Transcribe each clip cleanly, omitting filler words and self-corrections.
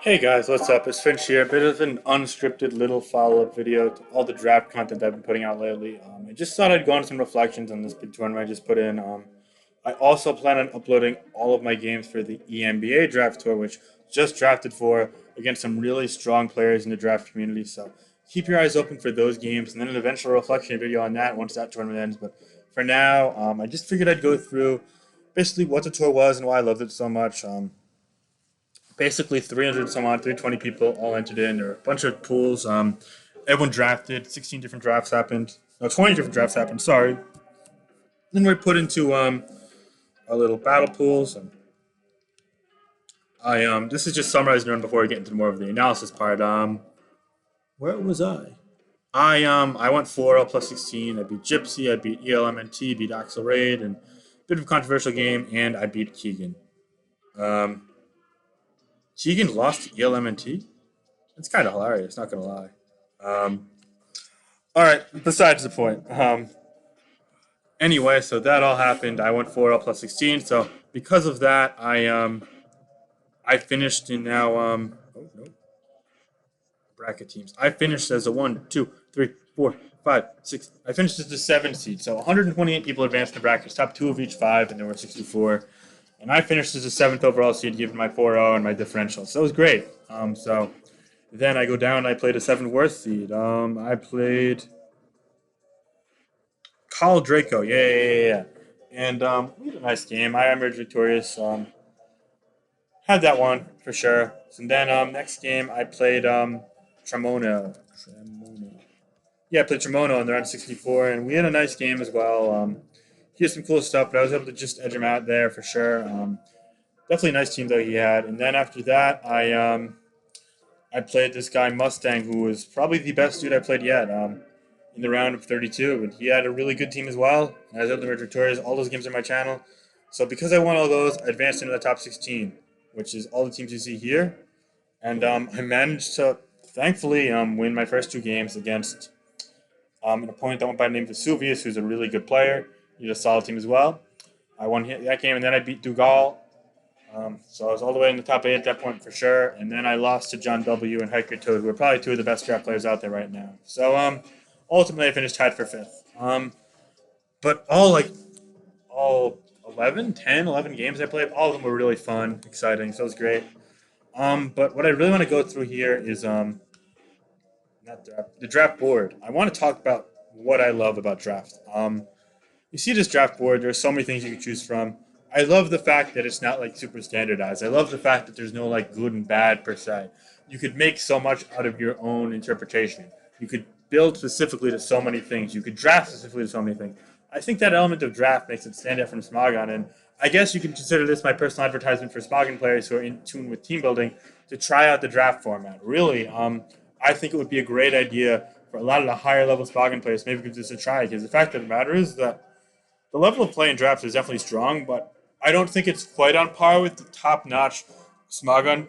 Hey guys, what's up? It's Finch here. A bit of an unscripted little follow-up video to all the draft content I've been putting out lately. I just thought I'd go on some reflections on this big tournament I just put in. I also plan on uploading all of my games for the EMBA draft tour, which just drafted for against some really strong players in the draft community. So keep your eyes open for those games, and then an eventual reflection video on that once that tournament ends. But for now, I just figured I'd go through basically what the tour was and why I loved it so much. Basically 300 some odd, 320 people all entered in. There were a bunch of pools. Everyone drafted. 16 different drafts happened. No, 20 different drafts happened. Sorry. Then we're put into our little battle pools. And I this is just summarizing run before we get into more of the analysis part. Where was I? I went 4L plus 16. I beat Gypsy. I beat ELMNT. Beat Axel Raid, and a bit of a controversial game. And I beat Keegan. Um, Keegan lost to ELMNT. It's kind of hilarious. Not gonna lie. Um, All right. Besides the point. Anyway, so that all happened. I went 4L plus 16. So because of that, I finished in now oh no bracket teams. I finished as a 1, 2, 3, 4, 5, 6. I finished as the 7 seed. So 128 people advanced in the brackets, top two of each five, and there were 64. And I finished as the seventh overall seed, given my 4-0 and my differential. So it was great. So then I go down. And I played a seventh worst seed. I played Carl Draco, yeah. And we had a nice game. I emerged victorious. Had that one for sure. And then next game I played Tremono. Yeah, I played Tremono, and they're on 64, and we had a nice game as well. He had some cool stuff, but I was able to just edge him out there for sure. Definitely a nice team though he had. And then after that, I played this guy Mustang, who was probably the best dude I played yet. In the round of 32, and he had a really good team as well. I was able to emerge victorious. All those games are on my channel. So because I won all those, I advanced into the top 16, which is all the teams you see here. And I managed to, thankfully, win my first two games against an opponent that went by the name of Vesuvius, who's a really good player. He's a solid team as well. I won that game, and then I beat Dugal. So I was all the way in the top 8 at that point for sure. And then I lost to John W. and Hiker Toad, who are probably two of the best draft players out there right now. So ultimately, I finished tied for fifth. But all 11, 10, 11 games I played, all of them were really fun, exciting. So it was great. But what I really want to go through here is not draft, the draft board. I want to talk about what I love about draft. You see this draft board. There's so many things you can choose from. I love the fact that it's not like super standardized. I love the fact that there's no like good and bad per se. You could make so much out of your own interpretation. You could build specifically to so many things. You could draft specifically to so many things. I think that element of draft makes it stand out from Smogon, and I guess you can consider this my personal advertisement for Smogon players who are in tune with team building to try out the draft format. Really, I think it would be a great idea for a lot of the higher level Smogon players maybe give this a try, because the fact of the matter is that the level of play in drafts is definitely strong, but I don't think it's quite on par with the top notch Smogon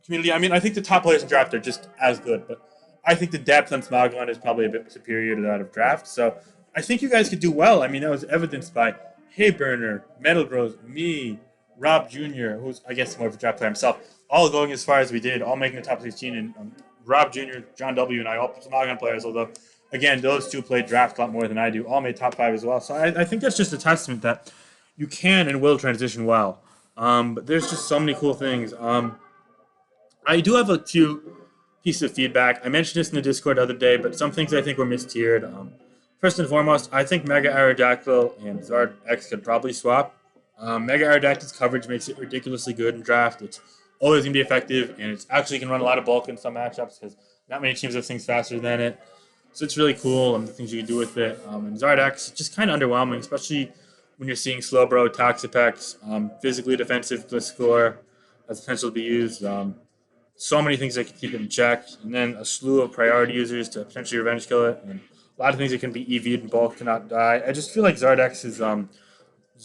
community. I mean, I think the top players in draft are just as good, but I think the depth on Smogon is probably a bit superior to that of draft. So I think you guys could do well. I mean, that was evidenced by Hayburner, Metal Grows, me, Rob Jr., who's I guess more of a draft player himself, all going as far as we did, all making the top 16, and Rob Jr., John W., and I all Smogon players, although again, those two played draft a lot more than I do. All made top five as well. So I think that's just a testament that you can and will transition well. But there's just so many cool things. I do have a few pieces of feedback. I mentioned this in the Discord the other day, but some things I think were mistiered. First and foremost, I think Mega Aerodactyl and Zard X could probably swap. Mega Aerodactyl's coverage makes it ridiculously good in draft. It's always going to be effective, and it's actually can run a lot of bulk in some matchups because not many teams have things faster than it. So it's really cool and the things you can do with it. And Zardex, just kind of underwhelming, especially when you're seeing Slowbro, Toxapex, physically defensive Gliscor has potential to be used. So many things that can keep it in check. And then a slew of priority users to potentially revenge kill it. And a lot of things that can be EV'd and bulk cannot die. I just feel like Zardex's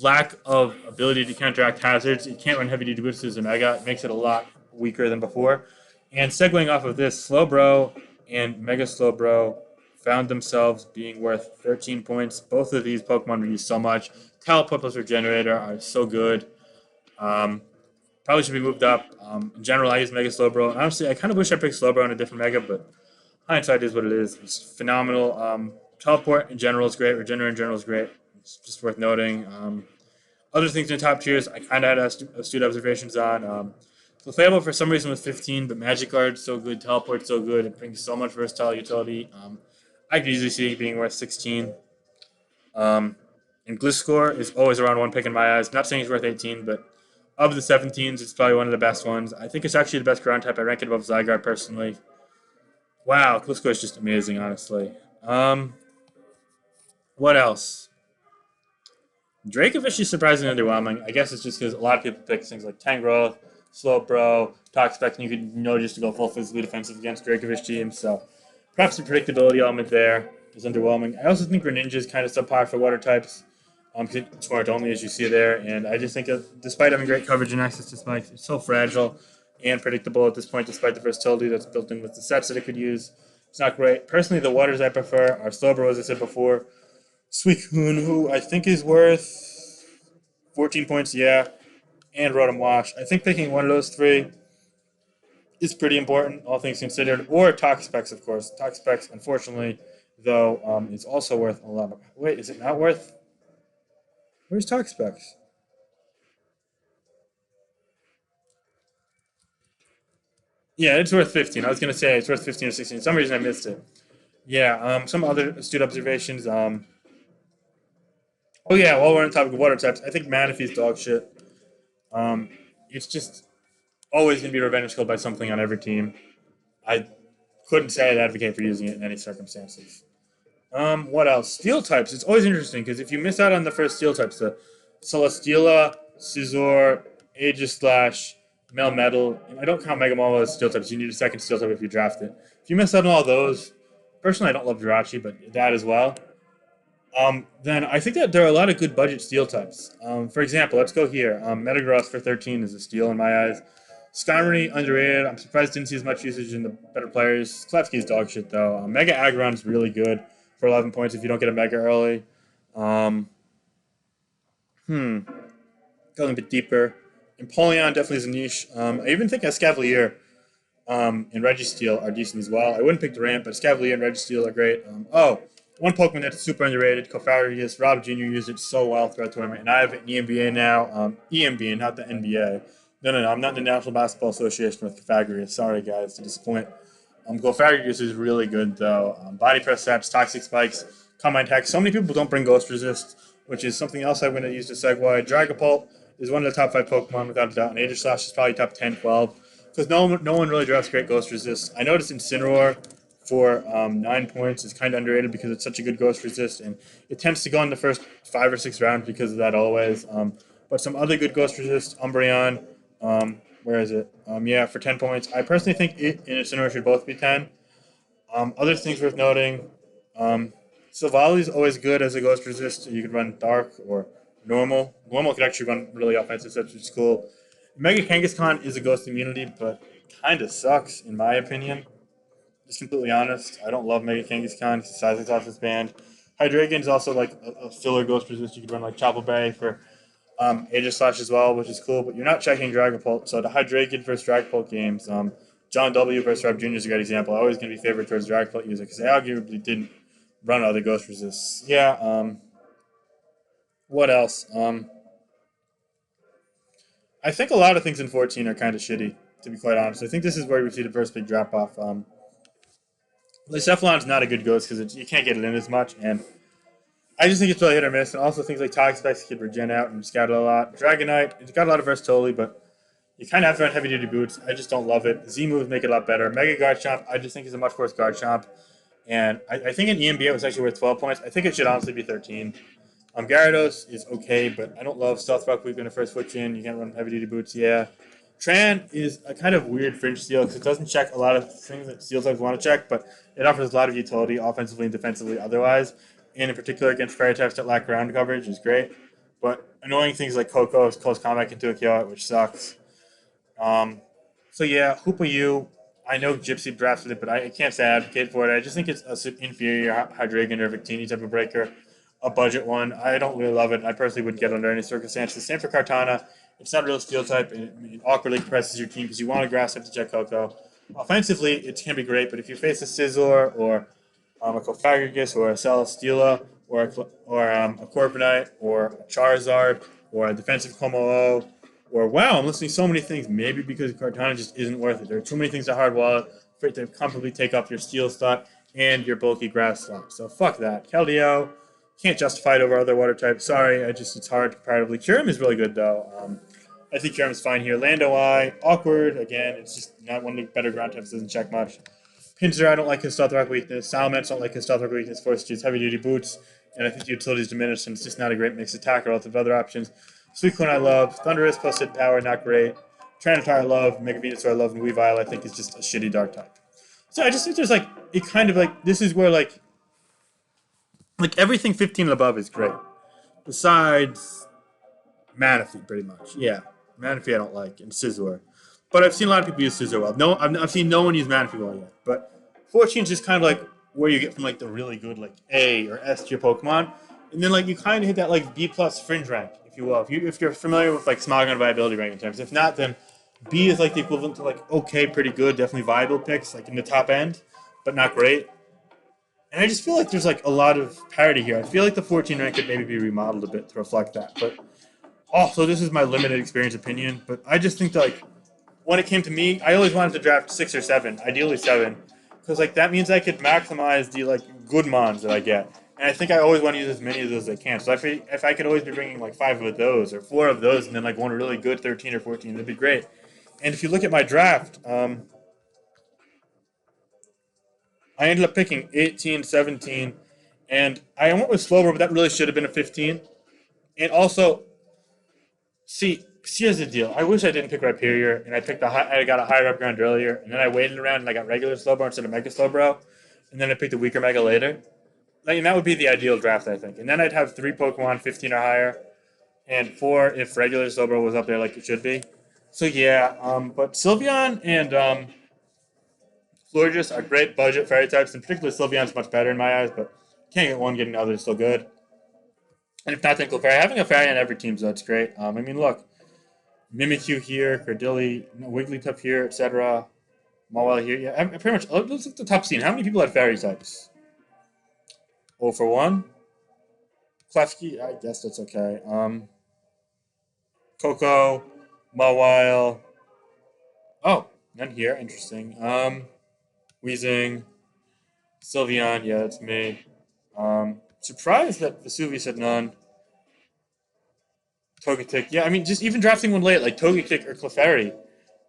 lack of ability to counteract hazards, it can't run heavy duty boosts as a Mega. It makes it a lot weaker than before. And segueing off of this, Slowbro and Mega Slowbro found themselves being worth 13 points. Both of these Pokemon we use so much. Teleport plus Regenerator are so good. Um, Probably should be moved up. In general, I use Mega Slowbro. And honestly, I kind of wish I picked Slowbro in a different Mega, but hindsight is what it is. It's phenomenal. Teleport in general is great. Regenerate in general is great. It's just worth noting. Other things in the top tiers, I kind of had astute observations on. So Fable for some reason was 15, but Magic Guard's so good, Teleport's so good, it brings so much versatile utility. I could easily see it being worth 16. Um, and Gliscor is always around one pick in my eyes. Not saying he's worth 18, but of the 17s, it's probably one of the best ones. I think it's actually the best ground type. I rank it above Zygarde personally. Wow, Gliscor is just amazing, honestly. What else? Dracovish is surprisingly underwhelming. I guess it's just because a lot of people pick things like Tangrowth, Slowbro, Toxapex, and you could know just to go full physically defensive against Dracovish teams. So perhaps the predictability element there is underwhelming. I also think Greninja is kind of subpar for water types. 'Cause it's smart only, as you see there. And I just think, despite having great coverage and access to spikes, it's so fragile and predictable at this point, despite the versatility that's built in with the sets that it could use. It's not great. Personally, the waters I prefer are Slowbro, as I said before, Suicune, who I think is worth 14 points, yeah, and Rotom Wash. I think picking one of those three is pretty important, all things considered. Or Toxapex, of course. Toxapex, unfortunately, though, is also worth a lot of. Wait, is it not worth? Where's Toxapex? Yeah, it's worth 15. I was gonna say it's worth 15 or 16. For some reason I missed it. Yeah. Some other astute observations. Oh yeah. While we're on the topic of water types, I think Manaphy's dog shit. Um, it's just always gonna be revenge killed by something on every team. I couldn't say I'd advocate for using it in any circumstances. What else? Steel types. It's always interesting because if you miss out on the first steel types, the Celesteela, Scizor, Aegislash, Melmetal, and I don't count Megamall as steel types. You need a second steel type if you draft it. If you miss out on all those, personally, I don't love Jirachi, but that as well. Then I think that there are a lot of good budget steel types. For example, let's go here. Metagross for 13 is a steal in my eyes. Skarmory, underrated. I'm surprised didn't see as much usage in the better players. Klefki's dog shit, though. Mega Aggron's really good for 11 points if you don't get a Mega early. Um, hmm. Going a bit deeper. Empoleon definitely is a niche. I even think Escavalier and Registeel are decent as well. I wouldn't pick Durant, but Escavalier and Registeel are great. One Pokemon that's super underrated, Cofagrigus. Rob Jr. used it so well throughout the tournament, and I have an EMBA now. EMBA, not the NBA. No. I'm not in the National Basketball Association with Cofagrigus. Sorry, guys, to disappoint. Cofagrigus is really good, though. Body Press Saps, Toxic Spikes, Combine Attack. So many people don't bring Ghost Resist, which is something else I'm going to use to segue. Dragapult is one of the top 5 Pokemon, without a doubt, and Aegislash is probably top 10, 12. Because no one really drafts great Ghost Resist. I noticed Incineroar for 9 points is kind of underrated because it's such a good Ghost Resist, and it tends to go in the first 5 or 6 rounds because of that always. But some other good Ghost Resist, Umbreon, where is it? Yeah, for 10 points. I personally think it and Incineroar should both be 10. Other things worth noting, Silvally is always good as a Ghost Resist. You could run Dark or Normal. Normal could actually run really offensive sets, which is cool. Mega Kangaskhan is a Ghost immunity, but kind of sucks in my opinion. Just completely honest, I don't love Mega Kangaskhan because the size is off this band. Hydreigon is also like a filler Ghost Resist. You could run like Chapel Bay for Aegislash as well, which is cool, but you're not checking Dragapult. So the Hydreigon versus Dragapult games, John W. versus Rob Jr. is a good example. Always going to be favored towards Dragapult user because they arguably didn't run other Ghost Resists. Yeah, what else? I think a lot of things in 14 are kind of shitty, to be quite honest. I think this is where we see the first big drop off. Lycephalon's not a good ghost because you can't get it in as much, and I just think it's really hit or miss. And also things like Toxapex can regen out and scatter a lot. Dragonite, it's got a lot of versatility, but you kind of have to run heavy duty boots. I just don't love it. Z moves make it a lot better. Mega Garchomp, I just think is a much worse Garchomp. And I think in EMBA it was actually worth 12 points. I think it should honestly be 13. Gyarados is okay, but I don't love Stealth Rock Week in the first switch in. You can't run heavy duty boots, yeah. Tran is a kind of weird fringe steel because it doesn't check a lot of things that steel types want to check, but it offers a lot of utility offensively and defensively otherwise. And in particular against fairy types that lack ground coverage is great. But annoying things like Coco's close combat can do a kill it, which sucks. Um, so yeah, Hoopa U. I know Gypsy drafted it, but I can't say I advocate for it. I just think it's an inferior Hydreigon or Victini type of breaker, a budget one. I don't really love it. I personally wouldn't get it under any circumstances. Same for Kartana It's not a real steel type, and it awkwardly compresses your team because you want a grass type to check Coco. Offensively, it can be great, but if you face a Scizor or a Cofagrigus or a Celesteela or a Corviknight or a Charizard or a defensive Komo or wow, I'm listening to so many things. Maybe because Kartana just isn't worth it. There are too many things at Hard Wallet for it to comfortably take up your steel slot and your bulky grass slot. So fuck that. Keldeo, can't justify it over other water types. Sorry, it's hard comparatively. Kyurem is really good though. I think Kyurem is fine here. Lando I, awkward, again, it's just not one of the better ground types, doesn't check much. Pinsir, I don't like his stealth rock weakness. Salamence, don't like his stealth rock weakness. Force use heavy duty boots, and I think the utility is diminished, and it's just not a great mixed attack relative to other options. Suicune I love. Thundurus plus hit power, not great. Tyranitar I love. Mega Venusaur I love. And Weavile I think is just a shitty dark type. So I just think there's like, it kind of like, this is where like everything 15 and above is great. Besides Manaphy, pretty much. Yeah, Manaphy I don't like, and Scizor. But I've seen a lot of people use Scizor well. No, I've seen no one use Manaphy well yet. But 14 is just kind of like where you get from like the really good like A or S tier Pokemon, and then like you kind of hit that like B plus fringe rank, if you will. If you're familiar with like Smogon viability ranking terms, if not, then B is like the equivalent to like okay, pretty good, definitely viable picks like in the top end, but not great. And I just feel like there's like a lot of parity here. I feel like the 14 rank could maybe be remodeled a bit to reflect that. But also, this is my limited experience opinion, but I just think that like when it came to me, I always wanted to draft 6 or 7, ideally 7, because like that means I could maximize the like good mons that I get, and I think I always want to use as many of those as I can. So if I could always be bringing like 5 of those or 4 of those, and then like one really good 13 or 14, that'd be great. And if you look at my draft, I ended up picking 18, 17, and I went with Slowbro, but that really should have been a 15. And also, here's the deal. I wish I didn't pick Rhyperior, and I got a higher up ground earlier, and then I waited around and I got regular Slowbro instead of Mega Slowbro, and then I picked a weaker Mega later. Like, and that would be the ideal draft, I think. And then I'd have 3 Pokemon 15 or higher, and 4 if regular Slowbro was up there like it should be. So yeah, but Sylveon and Florges are great budget fairy types, and particularly Sylveon's much better in my eyes, but can't get one, getting the other is still good. And if not, then Clefairy. Having a fairy on every team, so that's great. I mean, look, Mimikyu here, Cordilli, Wigglytuff here, etc. Mawile here. Yeah, pretty much. Let's look at the top scene. How many people had fairy types? Oh, for one. Klefki, I guess that's okay. Coco, Mawile. Oh, none here. Interesting. Weezing, Sylveon. Yeah, that's me. Surprised that Vesuvius had none. Togetic. Yeah, I mean, just even drafting one late, like Togetic or Clefairy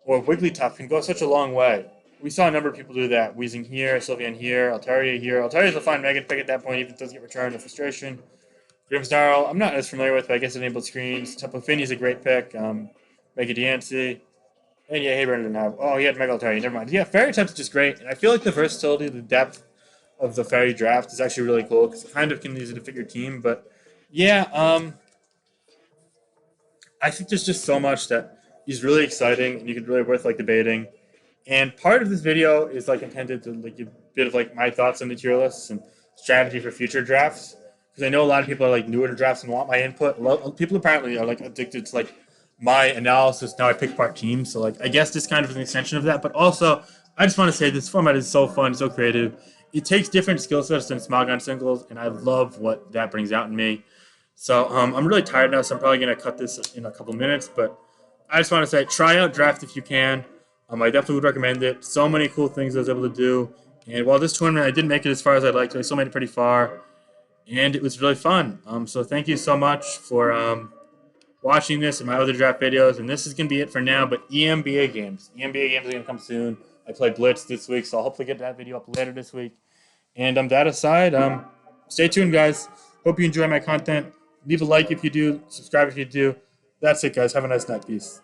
or Wigglytuff can go such a long way. We saw a number of people do that. Weezing here, Sylveon here, Altaria here. Altaria's a fine Megan pick at that point, even if it doesn't get returned to frustration. Grimmsnarl, I'm not as familiar with, but I guess enabled screens. Tapu Finney's a great pick. Mega Diancie. And yeah, Hayburn didn't have. Oh, he had Mega Altaria. Never mind. Yeah, Fairy types are just great. And I feel like the versatility, the depth of the Fairy draft is actually really cool because it kind of can use it to fit your team. But yeah, I think there's just so much that is really exciting and you could really worth like debating. And part of this video is like intended to like give a bit of like my thoughts on the tier lists and strategy for future drafts. Because I know a lot of people are like newer to drafts and want my input. People apparently are like addicted to like my analysis. Now I pick apart teams, so like I guess this kind of is an extension of that. But also, I just want to say this format is so fun, so creative. It takes different skill sets than Smogon singles, and I love what that brings out in me. So I'm really tired now, so I'm probably gonna cut this in a couple minutes. But I just want to say, try out Draft if you can. I definitely would recommend it. So many cool things I was able to do. And while this tournament I didn't make it as far as I'd like to, I still made it pretty far, and it was really fun. So thank you so much for watching this and my other draft videos. And this is gonna be it for now. But EMBA games are gonna come soon. I played Blitz this week, so I'll hopefully get that video up later this week. And that aside, stay tuned, guys. Hope you enjoy my content. Leave a like if you do. Subscribe if you do. That's it, guys. Have a nice night. Peace.